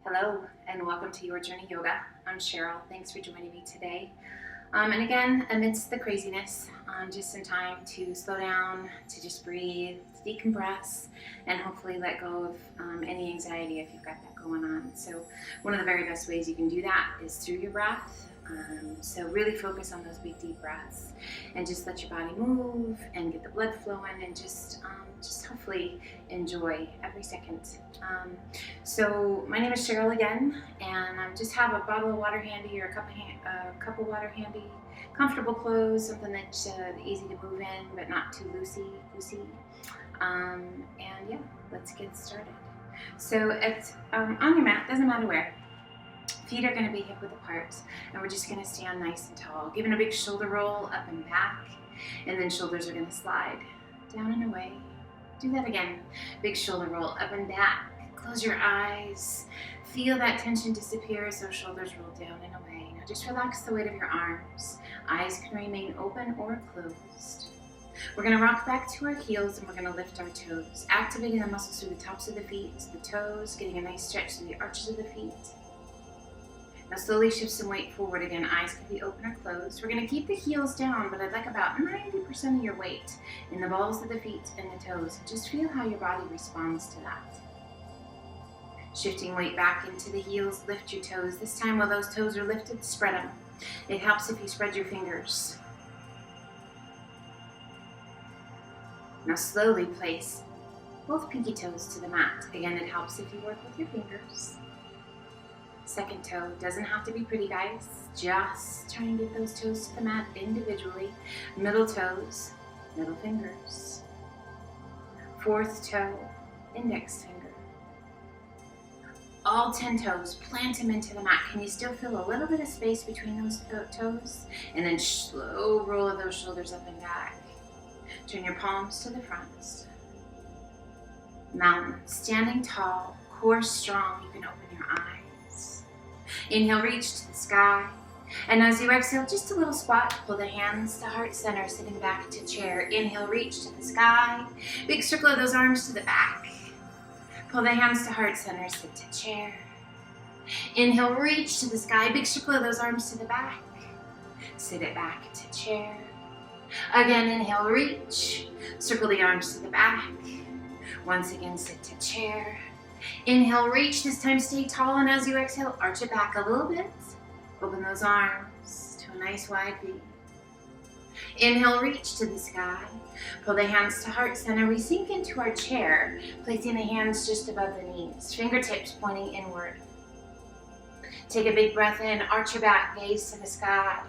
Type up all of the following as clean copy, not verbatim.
Hello and welcome to Your Journey Yoga. I'm Cheryl. Thanks for joining me today. And again, amidst the craziness, just some time to slow down, to just breathe, to decompress, and hopefully let go of any anxiety if you've got that going on. So one of the very best ways you can do that is through your breath. So really focus on those big deep breaths and just let your body move and get the blood flowing and just hopefully enjoy every second. So my name is Cheryl again, and I just have a bottle of water handy or a cup of water handy, comfortable clothes, something that's easy to move in but not too loosey. And yeah, let's get started. So it's on your mat, doesn't matter where. Feet are going to be hip width apart, and we're just going to stand nice and tall, giving a big shoulder roll up and back, and then shoulders are going to slide down and away. Do that again. Big shoulder roll up and back. Close your eyes. Feel that tension disappear as those shoulders roll down and away. Now just relax the weight of your arms. Eyes can remain open or closed. We're going to rock back to our heels, and we're going to lift our toes, activating the muscles through the tops of the feet to the toes, getting a nice stretch through the arches of the feet. Now slowly shift some weight forward again. Eyes can be open or closed. We're going to keep the heels down, but I'd like about 90% of your weight in the balls of the feet and the toes. Just feel how your body responds to that. Shifting weight back into the heels, lift your toes. This time while those toes are lifted, spread them. It helps if you spread your fingers. Now slowly place both pinky toes to the mat. Again, it helps if you work with your fingers. Second toe, doesn't have to be pretty, guys. Just try and get those toes to the mat individually. Middle toes, middle fingers. Fourth toe, index finger. All 10 toes, plant them into the mat. Can you still feel a little bit of space between those toes? And then slow roll of those shoulders up and back. Turn your palms to the front. Mountain, standing tall, core strong. You can open your eyes. Inhale, reach to the sky. And as you exhale, just a little squat. Pull the hands to heart center, sitting back to chair. Inhale, reach to the sky. Big circle of those arms to the back. Pull the hands to heart center, sit to chair. Inhale, reach to the sky. Big circle of those arms to the back. Sit it back to chair. Again, inhale, reach. Circle the arms to the back. Once again, sit to chair. Inhale, reach. This time stay tall, and as you exhale, arch it back a little bit. Open those arms to a nice wide V. Inhale, reach to the sky. Pull the hands to heart center. We sink into our chair, placing the hands just above the knees, fingertips pointing inward. Take a big breath in, arch your back, gaze to the sky.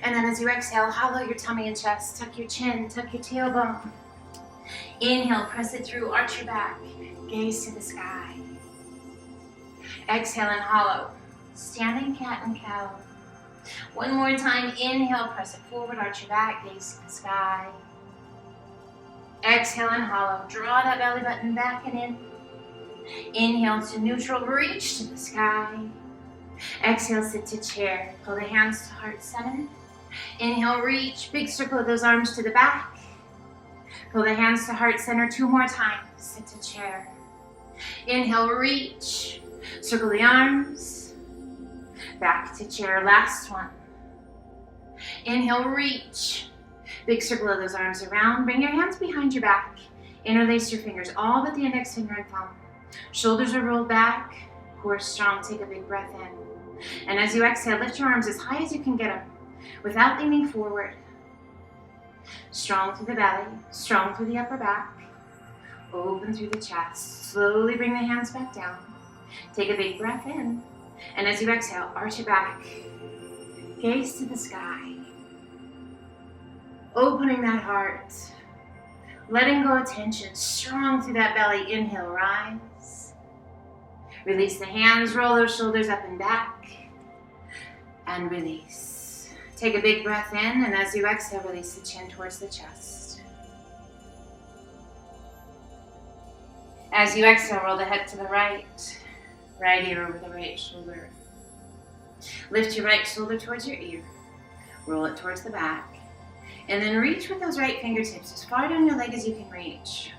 And then as you exhale, hollow your tummy and chest, tuck your chin, tuck your tailbone. Inhale, press it through, arch your back, gaze to the sky. Exhale and hollow, standing cat and cow. One more time, inhale, press it forward, arch your back, gaze to the sky. Exhale and hollow, draw that belly button back and in. Inhale to neutral, reach to the sky. Exhale, sit to chair, pull the hands to heart center. Inhale, reach, big circle of those arms to the back. Pull the hands to heart center 2 more times, sit to chair. Inhale, reach, circle the arms, back to chair, last one. Inhale, reach, big circle of those arms around, bring your hands behind your back, interlace your fingers, all but the index finger and thumb. Shoulders are rolled back, core strong, take a big breath in. And as you exhale, lift your arms as high as you can get them, without leaning forward. Strong through the belly, strong through the upper back. Open through the chest. Slowly bring the hands back down. Take a big breath in. And as you exhale, arch your back. Gaze to the sky. Opening that heart. Letting go of tension. Strong through that belly. Inhale, rise. Release the hands. Roll those shoulders up and back. And release. Take a big breath in. And as you exhale, release the chin towards the chest. As you exhale, roll the head to the right ear over the right shoulder. Lift your right shoulder towards your ear. Roll it towards the back. And then reach with those right fingertips as far down your leg as you can reach.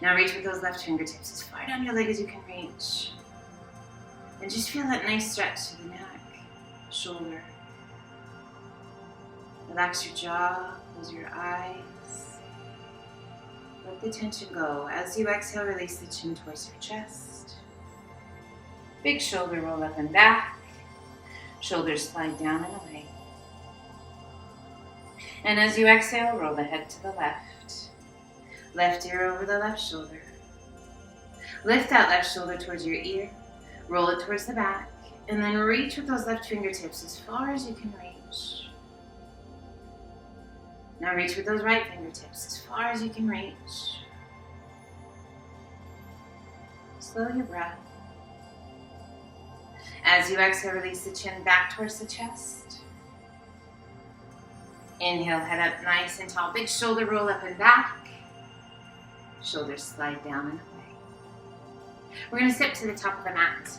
Now reach with those left fingertips as far down your leg as you can reach. And just feel that nice stretch to the neck, shoulder. Relax your jaw, close your eyes. Let the tension go. As you exhale, release the chin towards your chest. Big shoulder roll up and back. Shoulders slide down and away. And as you exhale, roll the head to the left. Left ear over the left shoulder. Lift that left shoulder towards your ear. Roll it towards the back. And then reach with those left fingertips as far as you can reach. Now reach with those right fingertips as far as you can reach. Slow your breath. As you exhale, release the chin back towards the chest. Inhale, head up nice and tall. Big shoulder roll up and back. Shoulders slide down and away. We're going to step to the top of the mat.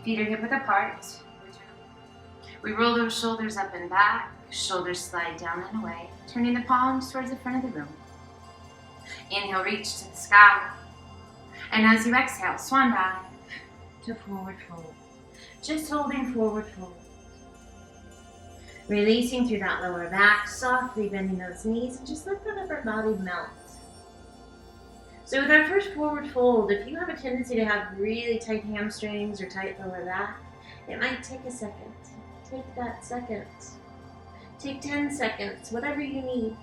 Feet are hip width apart. We roll those shoulders up and back. Shoulders slide down and away. Turning the palms towards the front of the room. Inhale, reach to the sky. And as you exhale, swan dive to forward fold. Just holding forward fold. Releasing through that lower back, softly bending those knees, and just let that upper body melt. So with our first forward fold, if you have a tendency to have really tight hamstrings or tight lower back, it might take a second. Take that second. Take 10 seconds, whatever you need.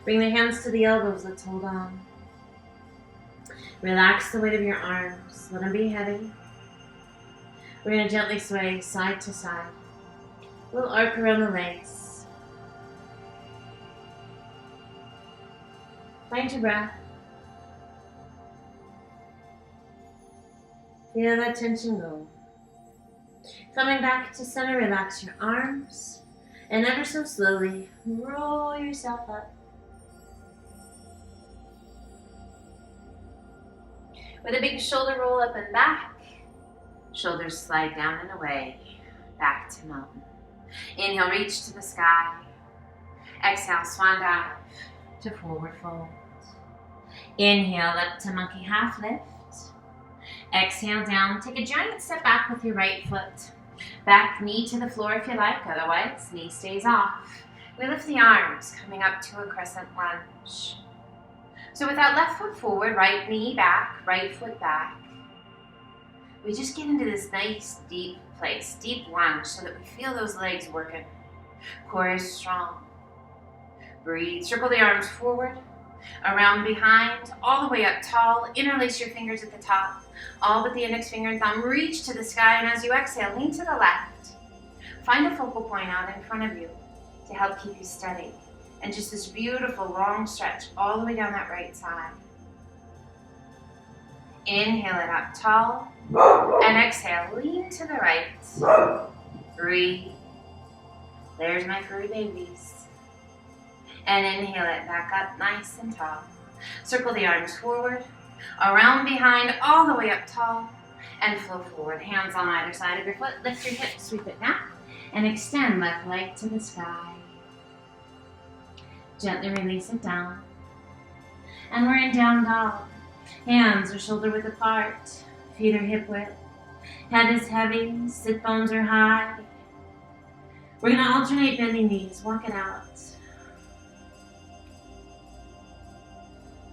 Bring the hands to the elbows, let's hold on. Relax the weight of your arms, let them be heavy. We're going to gently sway side to side. A little arc around the legs. Find your breath. Feel that tension go. Coming back to center, relax your arms. And ever so slowly, roll yourself up. With a big shoulder roll up and back. Shoulders slide down and away. Back to mountain. Inhale, reach to the sky. Exhale, swan dive to forward fold. Inhale, up to monkey half lift. Exhale down, take a giant step back with your right foot. Back knee to the floor if you like, otherwise knee stays off. We lift the arms, coming up to a crescent lunge. So with that left foot forward, right knee back, right foot back, we just get into this nice deep place, deep lunge, so that we feel those legs working. Core is strong. Breathe, circle the arms forward, around behind, all the way up tall. Interlace your fingers at the top, all but the index finger and thumb. Reach to the sky, and as you exhale, lean to the left. Find a focal point out in front of you to help keep you steady. And just this beautiful long stretch all the way down that right side. Inhale it up tall, and exhale, lean to the right. Breathe. There's my furry babies. And inhale it back up nice and tall. Circle the arms forward, around behind, all the way up tall, and flow forward. Hands on either side of your foot. Lift your hips, sweep it back, and extend left leg to the sky. Gently release it down. And we're in down dog. Hands are shoulder width apart. Feet are hip width. Head is heavy. Sit bones are high. We're going to alternate bending knees. Walk it out.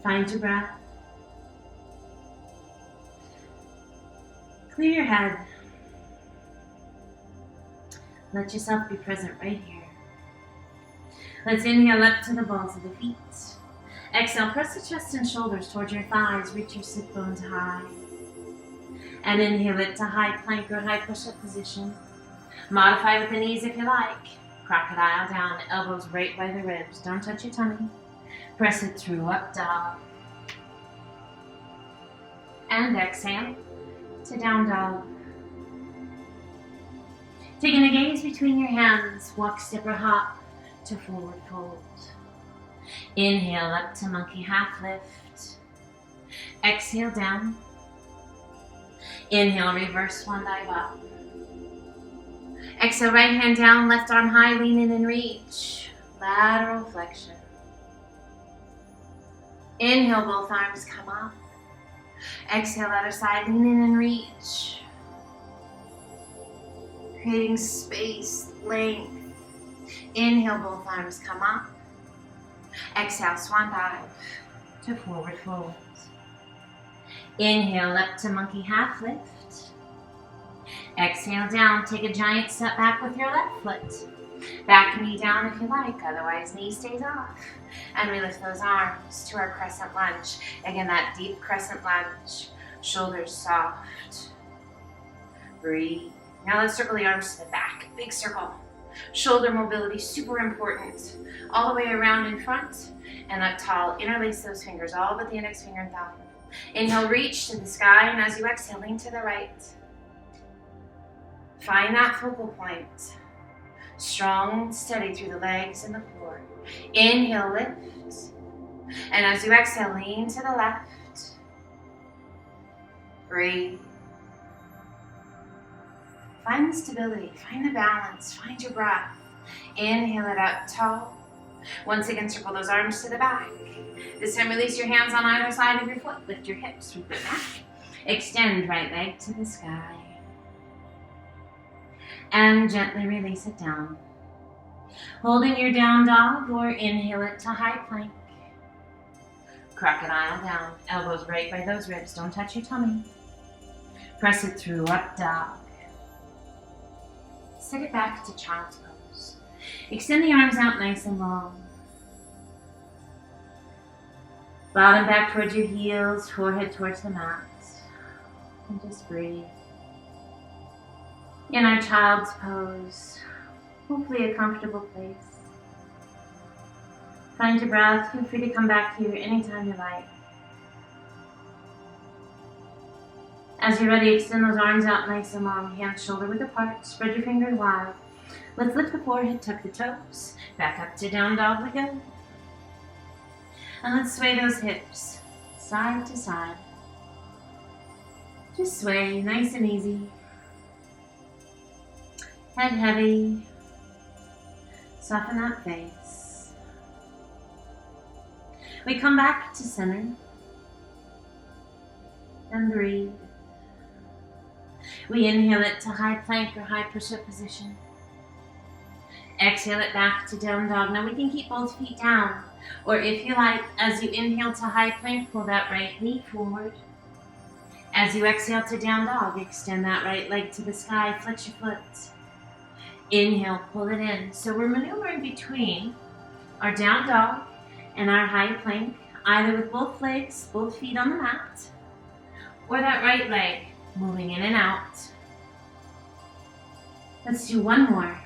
Find your breath. Clear your head. Let yourself be present right here. Let's inhale up to the balls of the feet. Exhale, press the chest and shoulders towards your thighs. Reach your sit bones high. And inhale it to high plank or high push-up position. Modify with the knees if you like. Crocodile down, elbows right by the ribs. Don't touch your tummy. Press it through, up dog. And exhale to down dog. Taking a gaze between your hands, walk, step, or hop to forward fold. Inhale up to monkey half lift. Exhale down. Inhale, reverse swan dive up. Exhale, right hand down, left arm high, lean in and reach. Lateral flexion. Inhale, both arms come up. Exhale, other side, lean in and reach. Creating space, length. Inhale, both arms come up. Exhale, swan dive to forward fold. Inhale, up to monkey half lift. Exhale, down, take a giant step back with your left foot. Back knee down if you like, otherwise knee stays off. And we lift those arms to our crescent lunge. Again, that deep crescent lunge, shoulders soft. Breathe. Now let's circle the arms to the back, big circle. Shoulder mobility, super important. All the way around in front and up tall. Interlace those fingers, all but the index finger and thumb. Inhale, reach to the sky, and as you exhale, lean to the right. Find that focal point. Strong and steady through the legs and the floor. Inhale, lift. And as you exhale, lean to the left. Breathe. Find the stability, find the balance, find your breath. Inhale it up tall. Once again, circle those arms to the back. This time, release your hands on either side of your foot. Lift your hips, sweep it back. Extend right leg to the sky. And gently release it down. Holding your down dog, or inhale it to high plank. Crocodile down, elbows right by those ribs. Don't touch your tummy. Press it through, up dog. Sit it back to child's pose. Extend the arms out nice and long. Bottom back towards your heels, forehead towards the mat. And just breathe. In our child's pose, hopefully a comfortable place. Find your breath. Feel free to come back here anytime you like. As you're ready, extend those arms out nice and long, hands shoulder width apart, spread your fingers wide. Let's lift the forehead, tuck the toes, back up to down dog we go. And let's sway those hips, side to side. Just sway, nice and easy. Head heavy, soften that face. We come back to center, and breathe. We inhale it to high plank or high push-up position. Exhale it back to down dog. Now we can keep both feet down, or if you like, as you inhale to high plank, pull that right knee forward. As you exhale to down dog, extend that right leg to the sky, flex your foot. Inhale, pull it in. So we're maneuvering between our down dog and our high plank, either with both legs, both feet on the mat, or that right leg moving in and out. Let's do one more.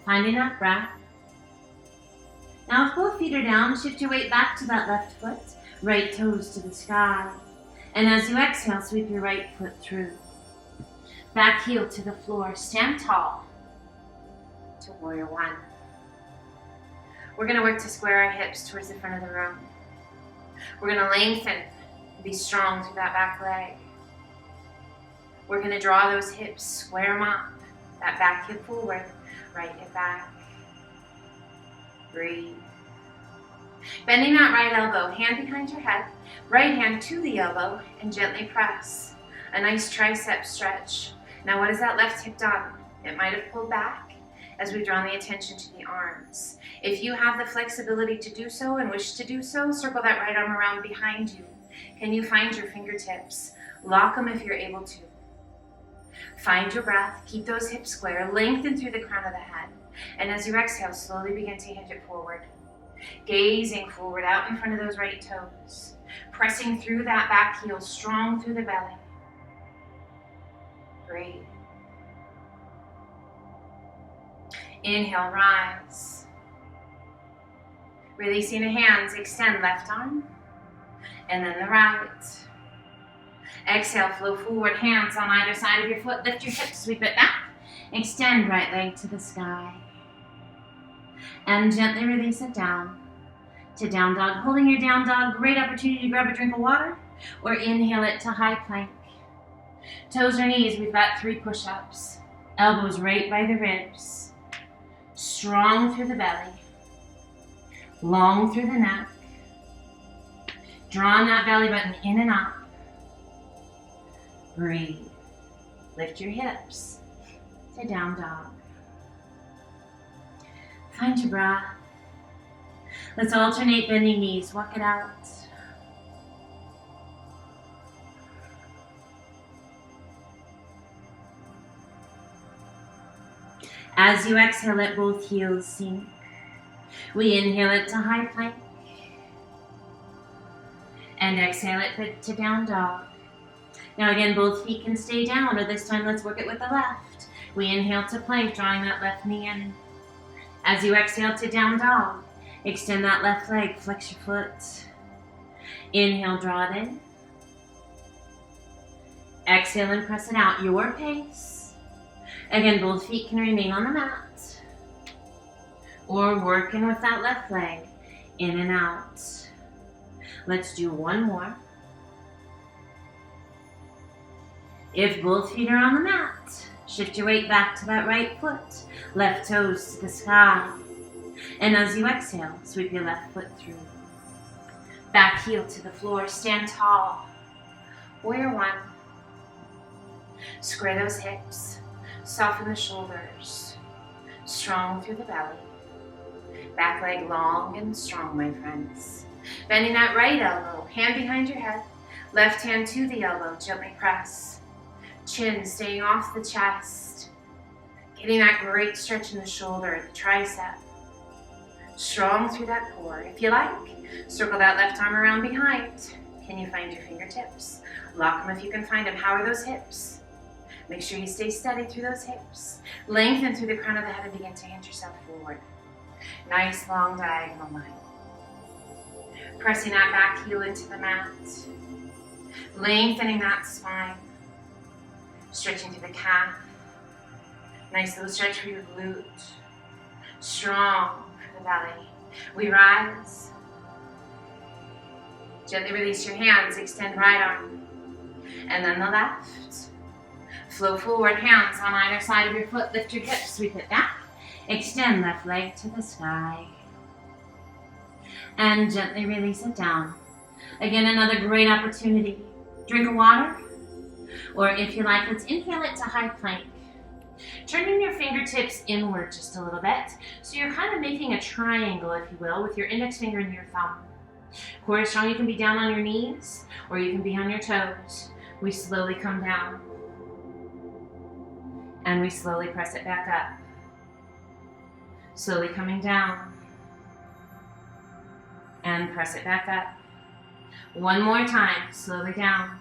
Finding that breath. Now if both feet are down, shift your weight back to that left foot, right toes to the sky. And as you exhale, sweep your right foot through. Back heel to the floor, stand tall to warrior one. We're gonna work to square our hips towards the front of the room. We're gonna lengthen, be strong through that back leg. We're gonna draw those hips, square them up, that back hip forward, right hip back. Breathe. Bending that right elbow, hand behind your head, right hand to the elbow, and gently press. A nice tricep stretch. Now what has that left hip done? It might have pulled back as we've drawn the attention to the arms. If you have the flexibility to do so and wish to do so, circle that right arm around behind you. Can you find your fingertips? Lock them if you're able to. Find your breath, keep those hips square, lengthen through the crown of the head. And as you exhale, slowly begin to hinge it forward. Gazing forward out in front of those right toes. Pressing through that back heel, strong through the belly. Breathe. Inhale, rise. Releasing the hands, extend left arm, and then the right. Exhale, flow forward, hands on either side of your foot. Lift your hips, sweep it back. Extend right leg to the sky. And gently release it down to down dog. Holding your down dog, great opportunity to grab a drink of water or inhale it to high plank. Toes or knees, we've got 3 push-ups. Elbows right by the ribs. Strong through the belly. long through the neck. Drawing that belly button in and up. Breathe. Lift your hips to down dog. Find your breath. Let's alternate bending knees. Walk it out. As you exhale, let both heels sink. We inhale it to high plank. And exhale it to down dog. Now again, both feet can stay down, or this time let's work it with the left. We inhale to plank, drawing that left knee in. As you exhale to down dog, extend that left leg, flex your foot. Inhale, draw it in. Exhale and press it out, your pace. Again, both feet can remain on the mat. Or working with that left leg, in and out. Let's do one more. If both feet are on the mat, shift your weight back to that right foot. Left toes to the sky. And as you exhale, sweep your left foot through. Back heel to the floor, stand tall. Warrior one. Square those hips. Soften the shoulders. Strong through the belly. Back leg long and strong, my friends. Bending that right elbow, hand behind your head. Left hand to the elbow, gently press. Chin staying off the chest. Getting that great stretch in the shoulder, the tricep. Strong through that core. If you like, circle that left arm around behind. Can you find your fingertips? Lock them if you can find them. How are those hips? Make sure you stay steady through those hips. Lengthen through the crown of the head and begin to hinge yourself forward. Nice long diagonal line. Pressing that back heel into the mat. Lengthening that spine. Stretching through the calf. Nice little stretch for your glute. Strong for the belly. We rise. Gently release your hands. Extend right arm. And then the left. Flow forward, hands on either side of your foot. Lift your hips, sweep it back. Extend left leg to the sky. And gently release it down. Again, another great opportunity. Drink of water. Or if you like, let's inhale it to high plank. Turning your fingertips inward just a little bit. So you're kind of making a triangle, if you will, with your index finger and your thumb. Core is strong. You can be down on your knees, or you can be on your toes. We slowly come down. And we slowly press it back up. Slowly coming down. And press it back up. One more time, slowly down.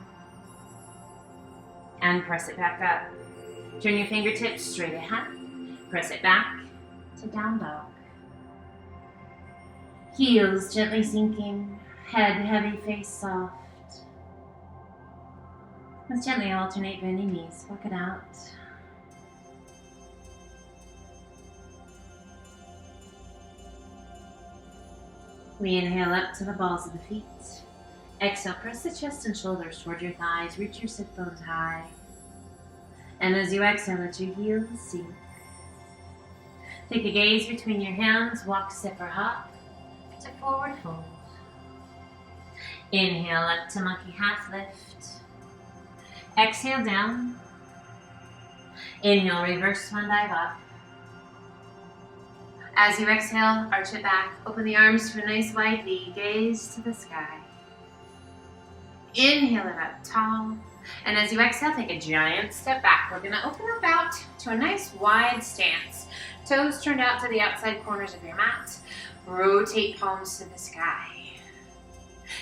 And press it back up. Turn your fingertips straight ahead. Press it back to down dog. Heels gently sinking. Head heavy, face soft. Let's gently alternate bending knees. Walk it out. We inhale up to the balls of the feet. Exhale, press the chest and shoulders toward your thighs. Reach your sit bones high. And as you exhale, let your heels sink. Take a gaze between your hands. Walk, step, or hop to forward fold. Inhale up to monkey half lift. Exhale down. Inhale, reverse swan dive up. As you exhale, arch it back. Open the arms to a nice wide V. Gaze to the sky. Inhale it up tall. And as you exhale, take a giant step back. We're going to open up out to a nice wide stance. Toes turned out to the outside corners of your mat. Rotate palms to the sky.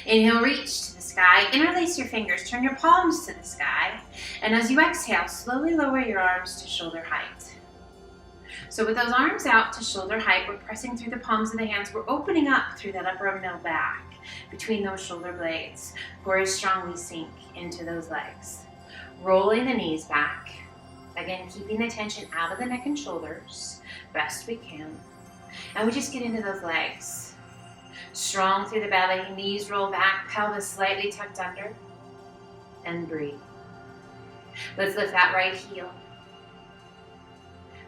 Inhale, reach to the sky. Interlace your fingers. Turn your palms to the sky. And as you exhale, slowly lower your arms to shoulder height. So with those arms out to shoulder height, we're pressing through the palms of the hands. We're opening up through that upper middle back between those shoulder blades. Core is strongly sink into those legs. Rolling the knees back. Again, keeping the tension out of the neck and shoulders best we can. And we just get into those legs. Strong through the belly, knees roll back, pelvis slightly tucked under. And breathe. Let's lift that right heel.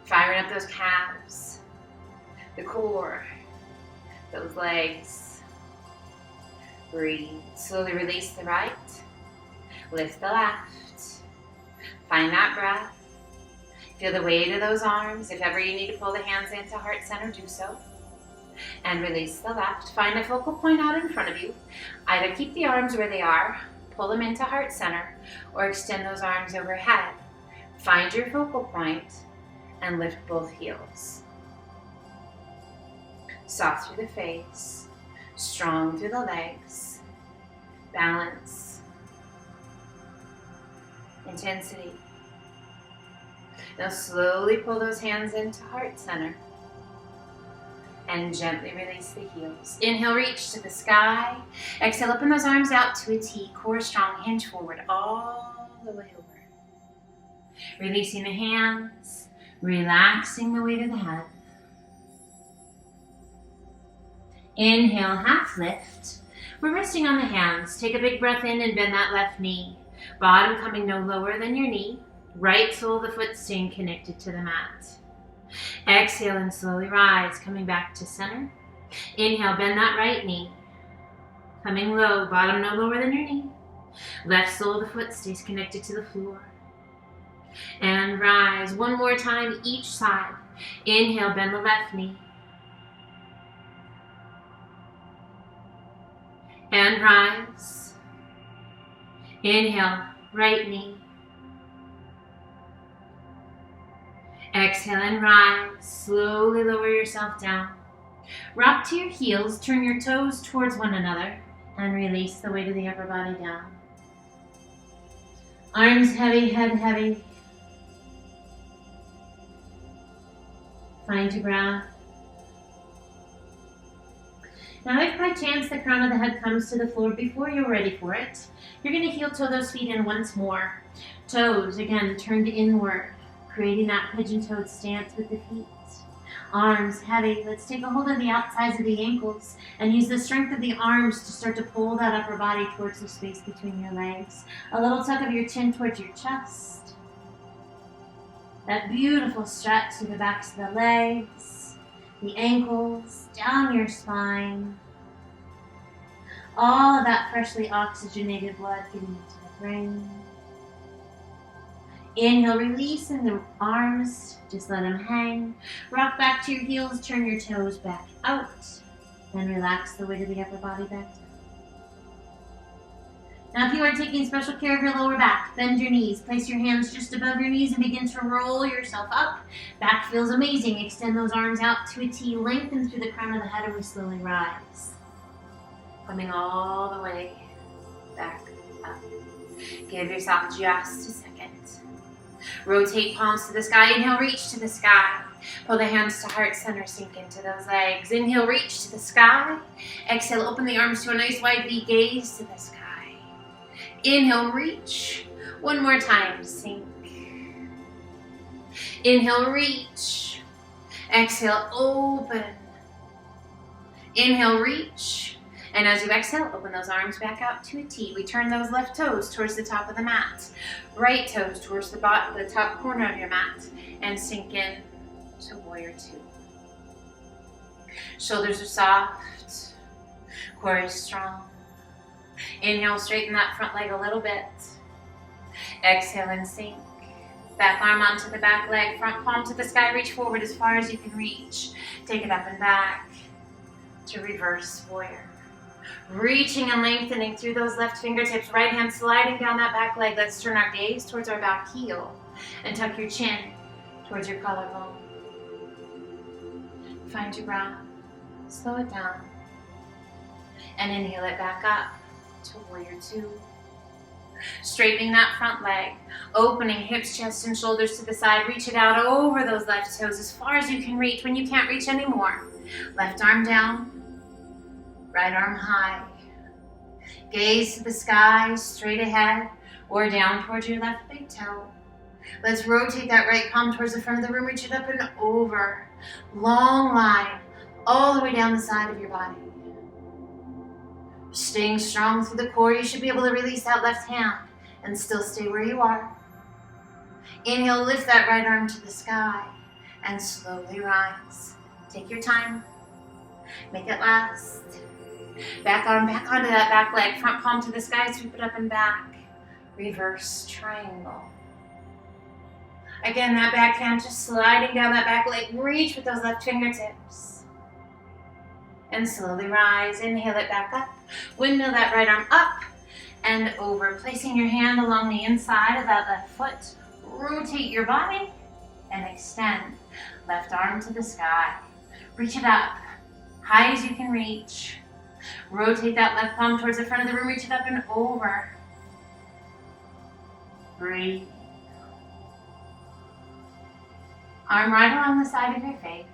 Firing up those calves, the core, those legs. Breathe. Slowly release the right. Lift the left. Find that breath. Feel the weight of those arms. If ever you need to pull the hands into heart center, do so. And release the left. Find a focal point out in front of you. Either keep the arms where they are, pull them into heart center, or extend those arms overhead. Find your focal point and lift both heels. Soft through the face, strong through the legs, balance, intensity. Now slowly pull those hands into heart center and gently release the heels. Inhale, reach to the sky. Exhale, open those arms out to a T. Core strong, hinge forward all the way over. Releasing the hands, relaxing the weight of the head. Inhale, half lift. We're resting on the hands. Take a big breath in and bend that left knee. Bottom coming no lower than your knee. Right sole of the foot staying connected to the mat. Exhale and slowly rise, coming back to center. Inhale, bend that right knee. Coming low, bottom no lower than your knee. Left sole of the foot stays connected to the floor. And rise. One more time each side. Inhale, bend the left knee. And rise. Inhale, right knee. Exhale and rise. Slowly lower yourself down. Rock to your heels. Turn your toes towards one another and release the weight of the upper body down. Arms heavy, head heavy. Find your breath. Now if by chance the crown of the head comes to the floor before you're ready for it, you're going to heel toe those feet in once more. Toes, again, turned inward, creating that pigeon-toed stance with the feet. Arms heavy. Let's take a hold of the outsides of the ankles and use the strength of the arms to start to pull that upper body towards the space between your legs. A little tuck of your chin towards your chest. That beautiful stretch through the backs of the legs, the ankles, down your spine. All of that freshly oxygenated blood getting into the brain. Inhale, releasing the arms, just let them hang. Rock back to your heels, turn your toes back out, and relax the weight of the upper body back down. Now if you are taking special care of your lower back, bend your knees, place your hands just above your knees and begin to roll yourself up. Back feels amazing. Extend those arms out to a T, lengthen through the crown of the head, and we slowly rise. Coming all the way back up. Give yourself just a second. Rotate palms to the sky. Inhale, reach to the sky. Pull the hands to heart center, sink into those legs. Inhale, reach to the sky. Exhale, open the arms to a nice wide V, gaze to the sky. Inhale, reach. One more time, sink. Inhale, reach. Exhale, open. Inhale, reach. And as you exhale, open those arms back out to a T. We turn those left toes towards the top of the mat. Right toes towards the top corner of your mat. And sink in to warrior two. Shoulders are soft. Core is strong. Inhale, straighten that front leg a little bit. Exhale and sink. Back arm onto the back leg. Front palm to the sky. Reach forward as far as you can reach. Take it up and back to reverse warrior. Reaching and lengthening through those left fingertips, right hand sliding down that back leg. Let's turn our gaze towards our back heel and tuck your chin towards your collarbone. Find your breath, slow it down, and inhale it back up to warrior two. Straightening that front leg, opening hips, chest, and shoulders to the side. Reach it out over those left toes as far as you can reach. When you can't reach anymore, left arm down, right arm high. Gaze to the sky, straight ahead, or down towards your left big toe. Let's rotate that right palm towards the front of the room. Reach it up and over. Long line, all the way down the side of your body. Staying strong through the core, you should be able to release that left hand and still stay where you are. Inhale, lift that right arm to the sky and slowly rise. Take your time. Make it last. Back arm back onto that back leg. Front palm to the sky, sweep it up and back. Reverse triangle. Again, that back hand just sliding down that back leg. Reach with those left fingertips. And slowly rise. Inhale it back up. Windmill that right arm up and over. Placing your hand along the inside of that left foot. Rotate your body and extend. Left arm to the sky. Reach it up. High as you can reach. Rotate that left palm towards the front of the room. Reach it up and over. Breathe. Arm right along the side of your face.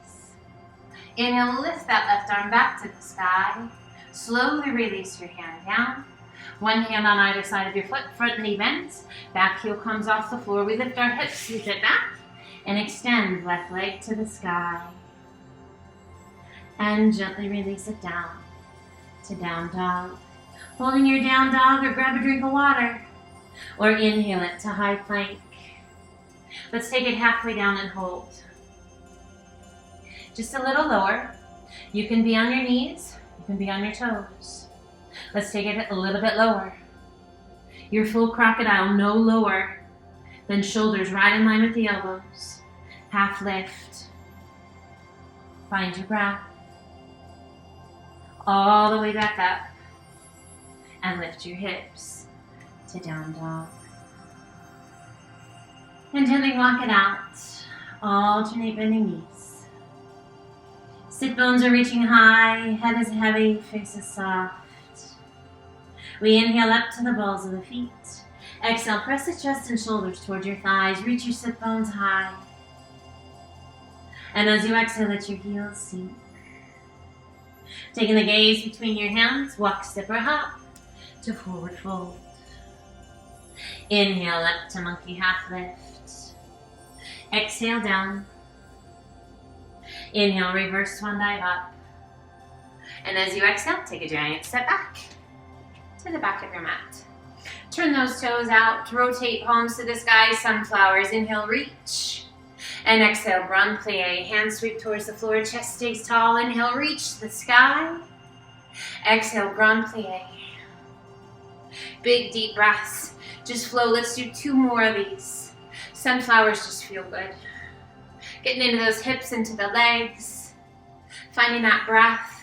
Inhale, lift that left arm back to the sky. Slowly release your hand down. One hand on either side of your foot, front knee bends. Back heel comes off the floor. We lift our hips, sweep it back, and extend left leg to the sky. And gently release it down to down dog. Holding your down dog, or grab a drink of water, or inhale it to high plank. Let's take it halfway down and hold. Just a little lower. You can be on your knees, you can be on your toes. Let's take it a little bit lower. Your full crocodile, no lower than shoulders right in line with the elbows. Half lift. Find your breath. All the way back up. And lift your hips to down dog. And gently walk it out. Alternate bending knees. Sit bones are reaching high. Head is heavy. Face is soft. We inhale up to the balls of the feet. Exhale, press the chest and shoulders towards your thighs. Reach your sit bones high. And as you exhale, let your heels sink. Taking the gaze between your hands, walk, step, or hop to forward fold. Inhale up to monkey half lift. Exhale down. Inhale, reverse swan dive up. And as you exhale, take a giant step back to the back of your mat. Turn those toes out, rotate palms to the sky, sunflowers. Inhale, reach. And exhale, grand plie. Hands sweep towards the floor, chest stays tall. Inhale, reach to the sky. Exhale, grand plie. Big deep breaths. Just flow. Let's do 2 more of these. Sunflowers just feel good. Getting into those hips, into the legs. Finding that breath.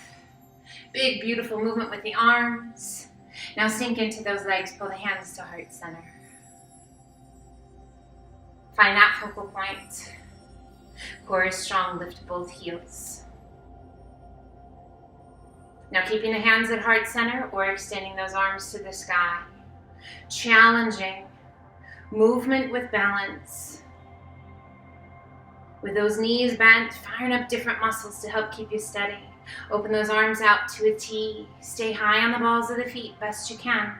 Big, beautiful movement with the arms. Now sink into those legs. Pull the hands to heart center. Find that focal point. Core is strong. Lift both heels. Now keeping the hands at heart center or extending those arms to the sky. Challenging. Movement with balance. With those knees bent, firing up different muscles to help keep you steady. Open those arms out to a T. Stay high on the balls of the feet best you can.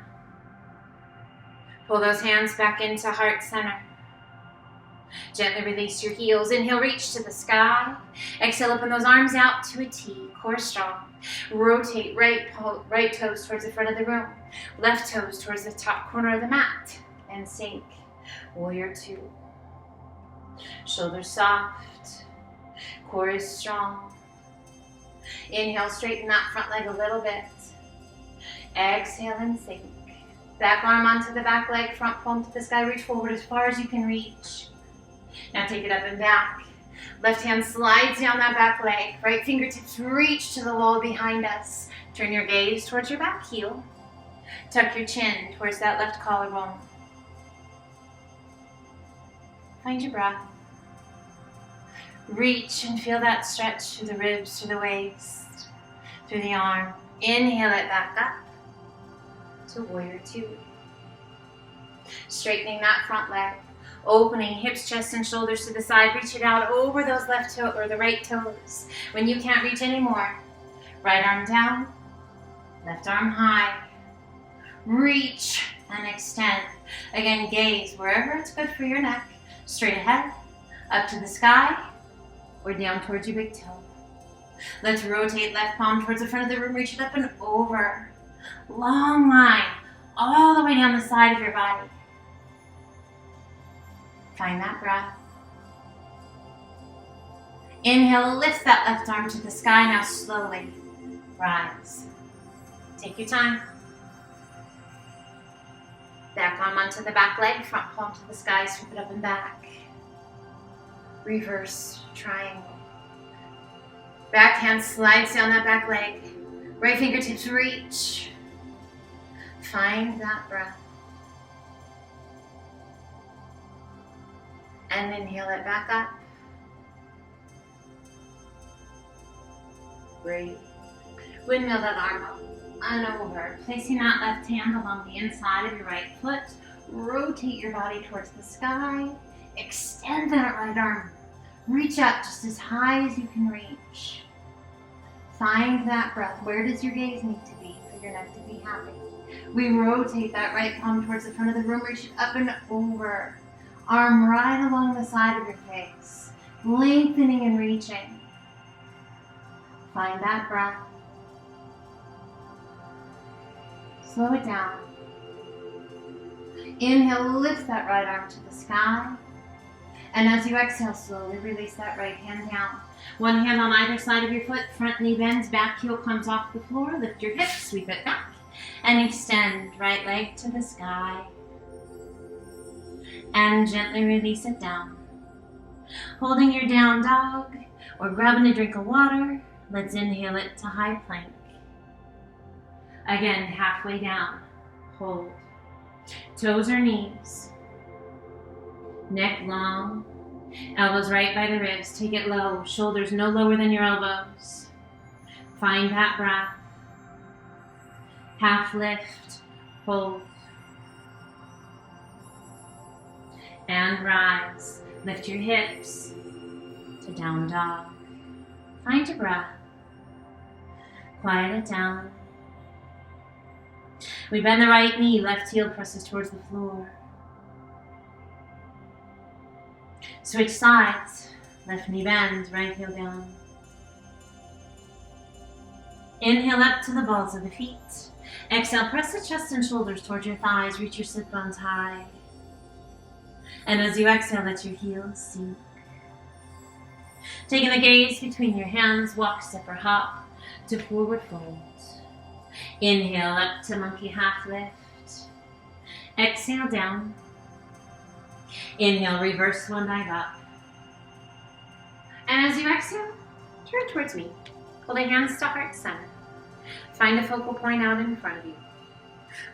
Pull those hands back into heart center. Gently release your heels. Inhale, reach to the sky. Exhale, open those arms out to a T. Core strong. Rotate right toes towards the front of the room. Left toes towards the top corner of the mat. And sink. Warrior 2. Shoulders soft. Core is strong. Inhale, straighten that front leg a little bit. Exhale and sink. Back arm onto the back leg, front palm to the sky. Reach forward as far as you can reach. Now take it up and back. Left hand slides down that back leg. Right fingertips reach to the wall behind us. Turn your gaze towards your back heel. Tuck your chin towards that left collarbone. Find your breath. Reach and feel that stretch through the ribs, through the waist, through the arm. Inhale it back up to warrior 2. Straightening that front leg. Opening hips, chest, and shoulders to the side. Reach it out over those left toe or the right toes. When you can't reach anymore, right arm down, left arm high. Reach and extend. Again, gaze wherever it's good for your neck. Straight ahead, up to the sky, or down towards your big toe. Let's rotate left palm towards the front of the room. Reach it up and over. Long line, all the way down the side of your body. Find that breath. Inhale, lift that left arm to the sky. Now slowly rise. Take your time. Back arm onto the back leg, front palm to the sky, sweep it up and back. Reverse triangle. Back hand slides down that back leg. Right fingertips reach. Find that breath. And inhale it back up. Breathe. Windmill that arm up and over. Placing that left hand along the inside of your right foot. Rotate your body towards the sky. Extend that right arm. Reach up just as high as you can reach. Find that breath. Where does your gaze need to be for your neck to be happy? We rotate that right palm towards the front of the room. Reach it up and over. Arm right along the side of your face. Lengthening and reaching. Find that breath. Slow it down. Inhale, lift that right arm to the sky. And as you exhale, slowly release that right hand down. One hand on either side of your foot, front knee bends, back heel comes off the floor. Lift your hips, sweep it back, and extend right leg to the sky. And gently release it down. Holding your down dog or grabbing a drink of water, let's inhale it to high plank. Again, halfway down, hold. Toes or knees. Neck long, elbows right by the ribs. Take it low, shoulders no lower than your elbows. Find that breath. Half lift, hold. And rise. Lift your hips to down dog. Find your breath. Quiet it down. We bend the right knee, left heel presses towards the floor. Switch sides. Left knee bends, right heel down. Inhale up to the balls of the feet. Exhale, press the chest and shoulders towards your thighs. Reach your sit bones high. And as you exhale, let your heels sink. Taking the gaze between your hands, walk, step, or hop to forward fold. Inhale up to monkey half lift. Exhale down. Inhale, reverse one dive up. And as you exhale, turn towards me. Pull the hands to heart center. Find a focal point out in front of you.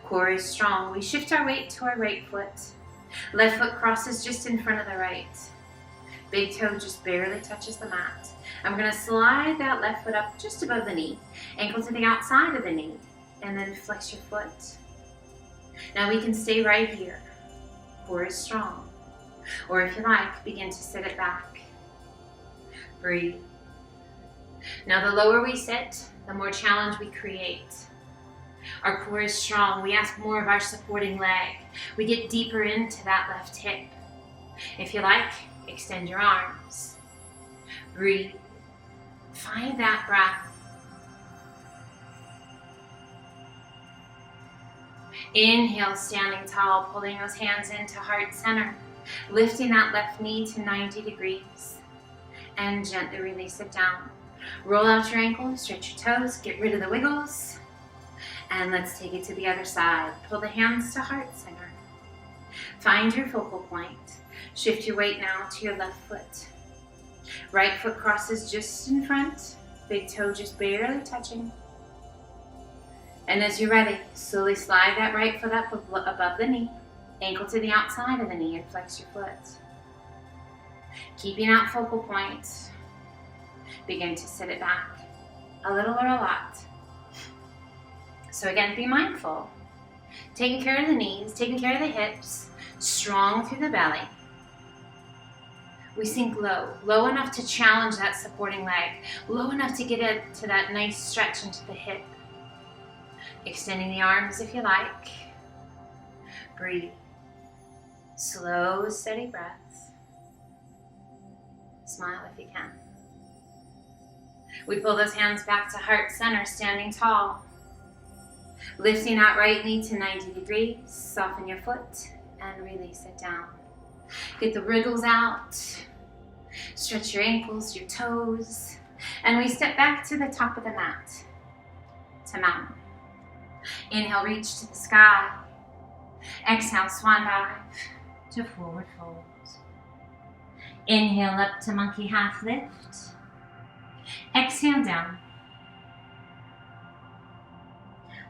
Core is strong. We shift our weight to our right foot. Left foot crosses just in front of the right. Big toe just barely touches the mat. I'm going to slide that left foot up just above the knee. Ankle to the outside of the knee. And then flex your foot. Now we can stay right here. Core is strong. Or if you like, begin to sit it back. Breathe. Now the lower we sit, the more challenge we create. Our core is strong. We ask more of our supporting leg. We get deeper into that left hip. If you like, extend your arms. Breathe. Find that breath. Inhale, standing tall, pulling those hands into heart center. Lifting that left knee to 90 degrees. And gently release it down. Roll out your ankles, stretch your toes, get rid of the wiggles. And let's take it to the other side. Pull the hands to heart center. Find your focal point. Shift your weight now to your left foot. Right foot crosses just in front. Big toe just barely touching. And as you're ready, slowly slide that right foot up above the knee. Ankle to the outside of the knee and flex your foot. Keeping that focal point. Begin to sit it back. A little or a lot. So again, be mindful. Taking care of the knees, taking care of the hips, strong through the belly. We sink low, low enough to challenge that supporting leg, low enough to get it to that nice stretch into the hip. Extending the arms if you like. Breathe. Slow, steady breaths. Smile if you can. We pull those hands back to heart center, standing tall. Lifting that right knee to 90 degrees, soften your foot and release it down. Get the wriggles out, stretch your ankles, your toes, and we step back to the top of the mat. to mountain. Inhale, reach to the sky. Exhale, swan dive to forward fold. Inhale up to monkey half lift. Exhale down.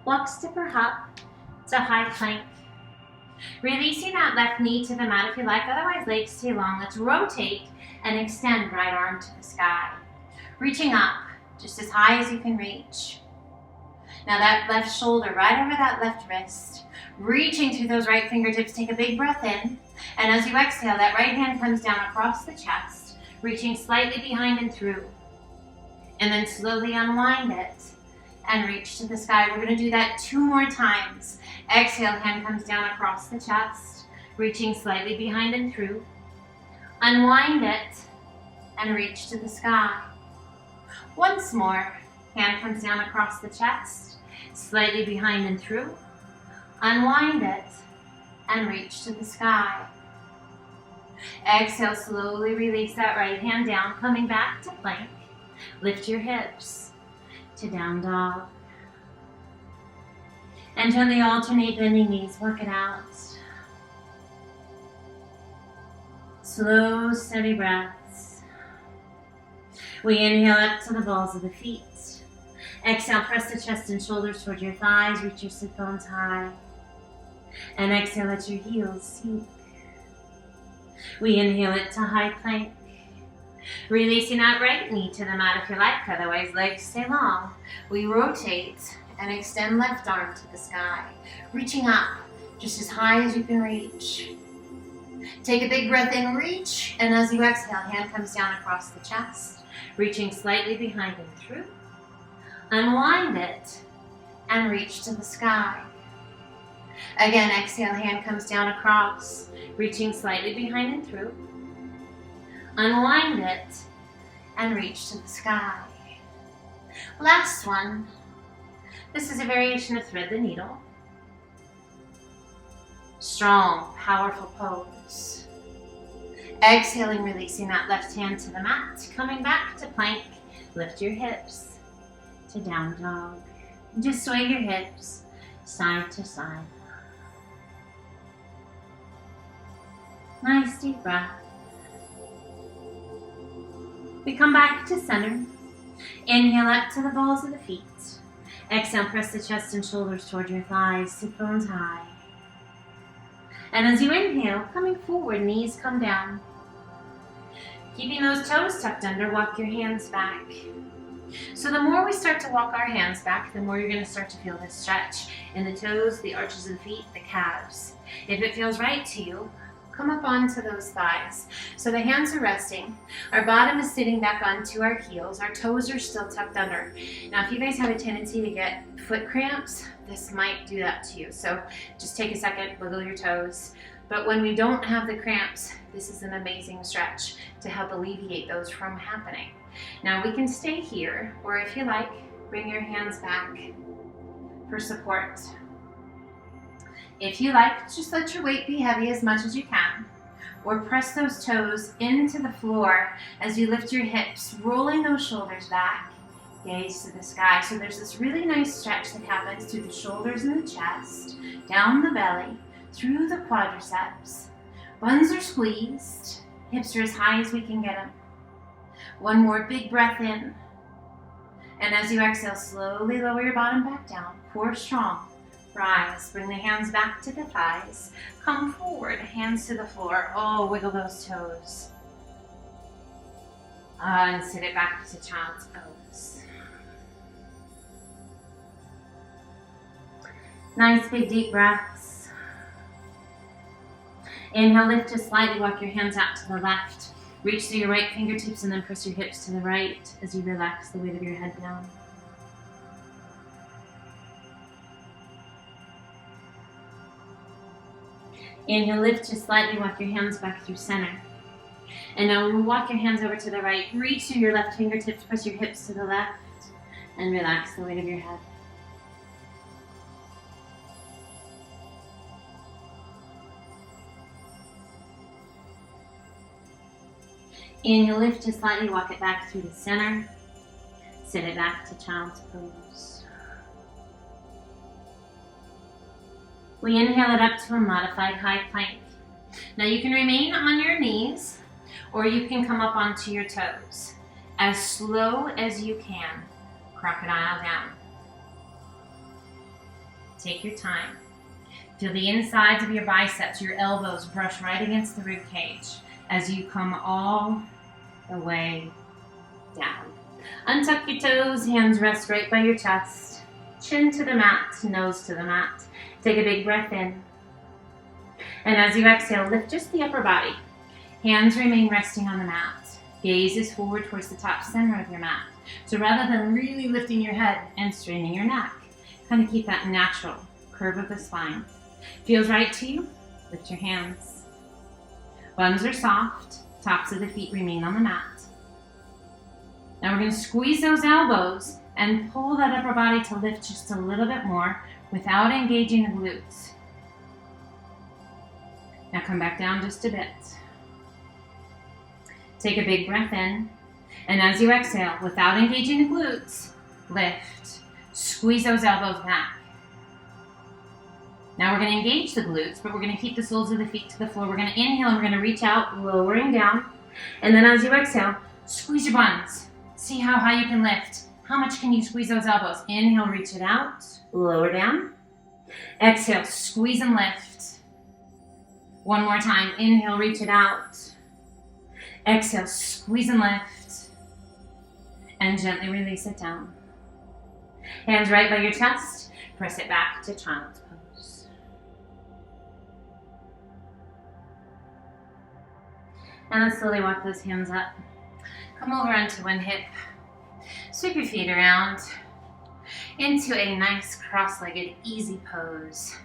Walk, step, or hop to high plank. Releasing that left knee to the mat if you like, otherwise legs stay long. Let's rotate and extend right arm to the sky. Reaching up just as high as you can reach. Now that left shoulder right over that left wrist. Reaching through those right fingertips, take a big breath in. And as you exhale, that right hand comes down across the chest, reaching slightly behind and through. And then slowly unwind it and reach to the sky. We're going to do that 2 more times. Exhale, hand comes down across the chest, reaching slightly behind and through. Unwind it and reach to the sky. Once more, hand comes down across the chest, slightly behind and through. Unwind it and reach to the sky. Exhale, slowly release that right hand down, coming back to plank. Lift your hips to down dog. And gently alternate bending knees, work it out. Slow, steady breaths. We inhale up to the balls of the feet. Exhale, press the chest and shoulders toward your thighs, reach your sit bones high. And exhale, let your heels sink. We inhale it to high plank. Releasing that right knee to the mat if you like, otherwise legs stay long. We rotate and extend left arm to the sky, reaching up just as high as you can reach. Take a big breath in, reach, and as you exhale, hand comes down across the chest, reaching slightly behind and through. Unwind it and reach to the sky. Again, exhale, hand comes down across, reaching slightly behind and through. Unwind it and reach to the sky. Last one. This is a variation of thread the needle. Strong, powerful pose. Exhaling, releasing that left hand to the mat. Coming back to plank. Lift your hips to down dog. Just sway your hips side to side. Nice deep breath. We come back to center. Inhale up to the balls of the feet. Exhale, press the chest and shoulders toward your thighs, sit bones high. And as you inhale, coming forward, knees come down. Keeping those toes tucked under, walk your hands back. So the more we start to walk our hands back, the more you're going to start to feel this stretch in the toes, the arches of the feet, the calves. If it feels right to you, come up onto those thighs. So the hands are resting. Our bottom is sitting back onto our heels. Our toes are still tucked under. Now, if you guys have a tendency to get foot cramps, this might do that to you. So just take a second, wiggle your toes. But when we don't have the cramps, this is an amazing stretch to help alleviate those from happening. Now we can stay here, or if you like, bring your hands back for support. If you like, just let your weight be heavy as much as you can, or press those toes into the floor as you lift your hips, rolling those shoulders back, gaze to the sky. So there's this really nice stretch that happens through the shoulders and the chest, down the belly, through the quadriceps. Buns are squeezed, hips are as high as we can get them. One more big breath in. And as you exhale, slowly lower your bottom back down. Core strong. Rise. Bring the hands back to the thighs. Come forward. Hands to the floor. Oh, wiggle those toes. And sit it back to child's pose. Nice big deep breaths. Inhale, lift just slightly. Walk your hands out to the left. Reach through your right fingertips and then press your hips to the right as you relax the weight of your head down. Inhale, lift just slightly, walk your hands back through center. And now walk your hands over to the right, reach through your left fingertips, press your hips to the left, and relax the weight of your head. Inhale, lift just slightly, walk it back through the center. Sit it back to child's pose. We inhale it up to a modified high plank. Now you can remain on your knees or you can come up onto your toes. As slow as you can, crocodile down. Take your time. Feel the insides of your biceps, your elbows brush right against the rib cage as you come all the way down. Untuck your toes, hands rest right by your chest. Chin to the mat, nose to the mat. Take a big breath in. And as you exhale, lift just the upper body. Hands remain resting on the mat. Gaze is forward towards the top center of your mat. So rather than really lifting your head and straining your neck, kind of keep that natural curve of the spine. Feels right to you? Lift your hands. Buns are soft. Tops of the feet remain on the mat. Now we're going to squeeze those elbows and pull that upper body to lift just a little bit more without engaging the glutes. Now come back down just a bit. Take a big breath in, and as you exhale, without engaging the glutes, lift. Squeeze those elbows back. Now we're going to engage the glutes, but we're going to keep the soles of the feet to the floor. We're going to inhale and we're going to reach out, lowering down. And then as you exhale, squeeze your buns. See how high you can lift. How much can you squeeze those elbows? Inhale, reach it out, lower down. Exhale, squeeze and lift. One more time. Inhale, reach it out. Exhale, squeeze and lift. And gently release it down. Hands right by your chest. Press it back to child's pose. And let's slowly walk those hands up. Come over onto one hip. Sweep your feet around into a nice cross-legged easy pose.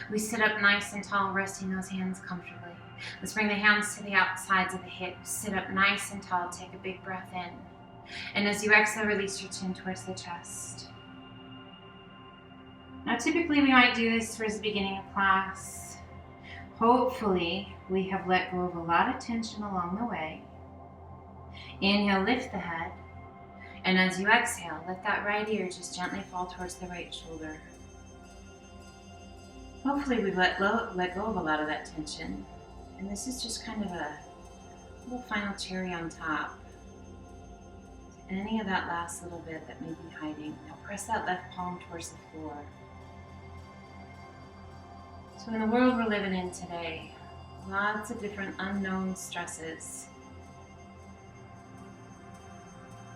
We sit up nice and tall, resting those hands comfortably. Let's bring the hands to the outsides of the hips. Sit up nice and tall. Take a big breath in. And as you exhale, release your chin towards the chest. Now typically we might do this towards the beginning of class. Hopefully we have let go of a lot of tension along the way. Inhale, lift the head. And as you exhale, let that right ear just gently fall towards the right shoulder. Hopefully we've let go of a lot of that tension. And this is just kind of a little final cherry on top. Any of that last little bit that may be hiding. Now press that left palm towards the floor. So in the world we're living in today, lots of different unknown stresses.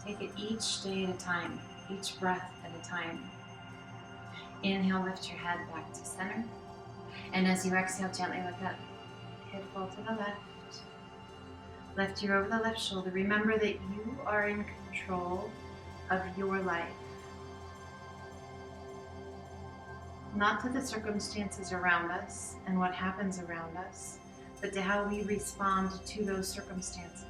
Take it each day at a time, each breath at a time. Inhale, lift your head back to center. And as you exhale, gently let that head fall to the left. Left ear over the left shoulder. Remember that you are in control of your life. Not to the circumstances around us and what happens around us, but to how we respond to those circumstances.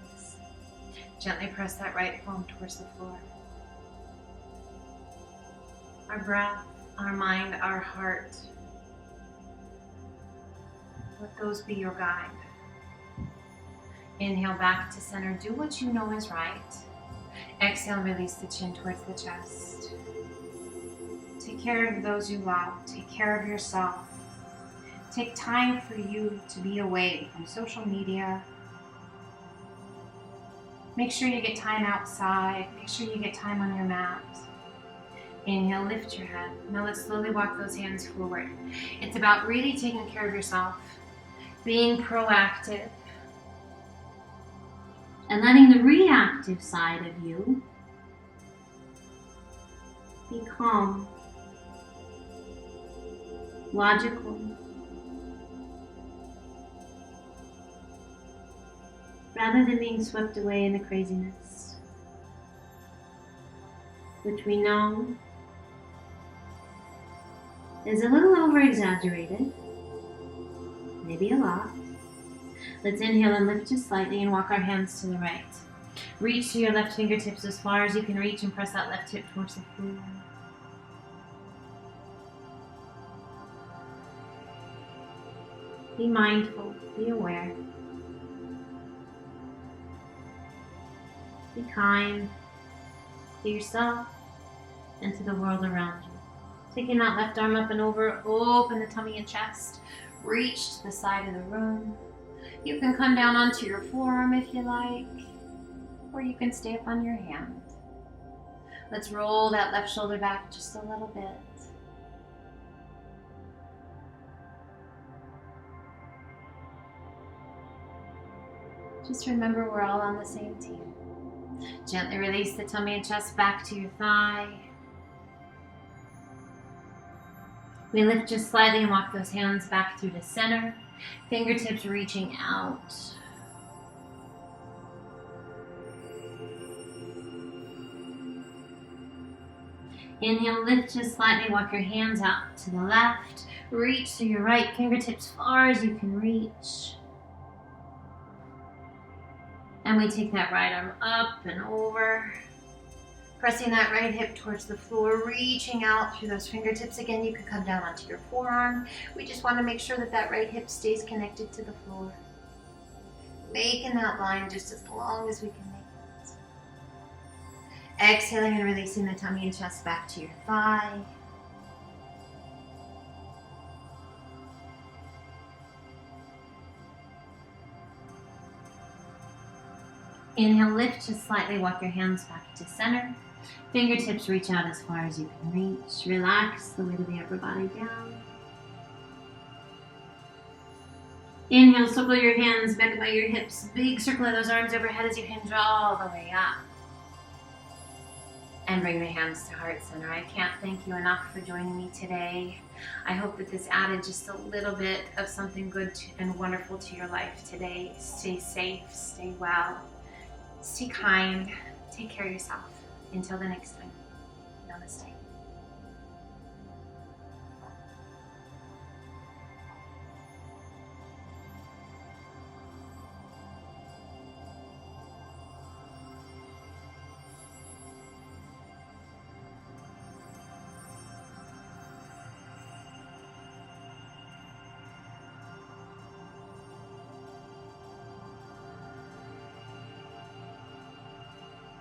Gently press that right palm towards the floor. Our breath, our mind, our heart. Let those be your guide. Inhale back to center. Do what you know is right. Exhale, release the chin towards the chest. Take care of those you love. Take care of yourself. Take time for you to be away from social media. Make sure you get time outside. Make sure you get time on your mat. Inhale, lift your head. Now let's slowly walk those hands forward. It's about really taking care of yourself, being proactive, and letting the reactive side of you be calm, logical, rather than being swept away in the craziness, which we know is a little over-exaggerated, maybe a lot. Let's inhale and lift just slightly and walk our hands to the right. Reach to your left fingertips as far as you can reach and press that left hip towards the floor. Be mindful, be aware. Be kind to yourself and to the world around you. Taking that left arm up and over, open the tummy and chest. Reach to the side of the room. You can come down onto your forearm if you like, or you can stay up on your hand. Let's roll that left shoulder back just a little bit. Just remember we're all on the same team. Gently release the tummy and chest back to your thigh. We lift just slightly and walk those hands back through the center. Fingertips reaching out. Inhale, lift just slightly, walk your hands out to the left. Reach to your right, fingertips far as you can reach. And we take that right arm up and over. Pressing that right hip towards the floor, reaching out through those fingertips. Again, you can come down onto your forearm. We just want to make sure that that right hip stays connected to the floor. Making that line just as long as we can make it. Exhaling and releasing the tummy and chest back to your thigh. Inhale, lift just slightly, walk your hands back to center. Fingertips reach out as far as you can reach. Relax the weight of the upper body down. Inhale, circle your hands back by your hips. Big circle of those arms overhead as you hinge all the way up. And bring the hands to heart center. I can't thank you enough for joining me today. I hope that this added just a little bit of something good and wonderful to your life today. Stay safe, stay well, stay kind, take care of yourself. Until the next time, namaste.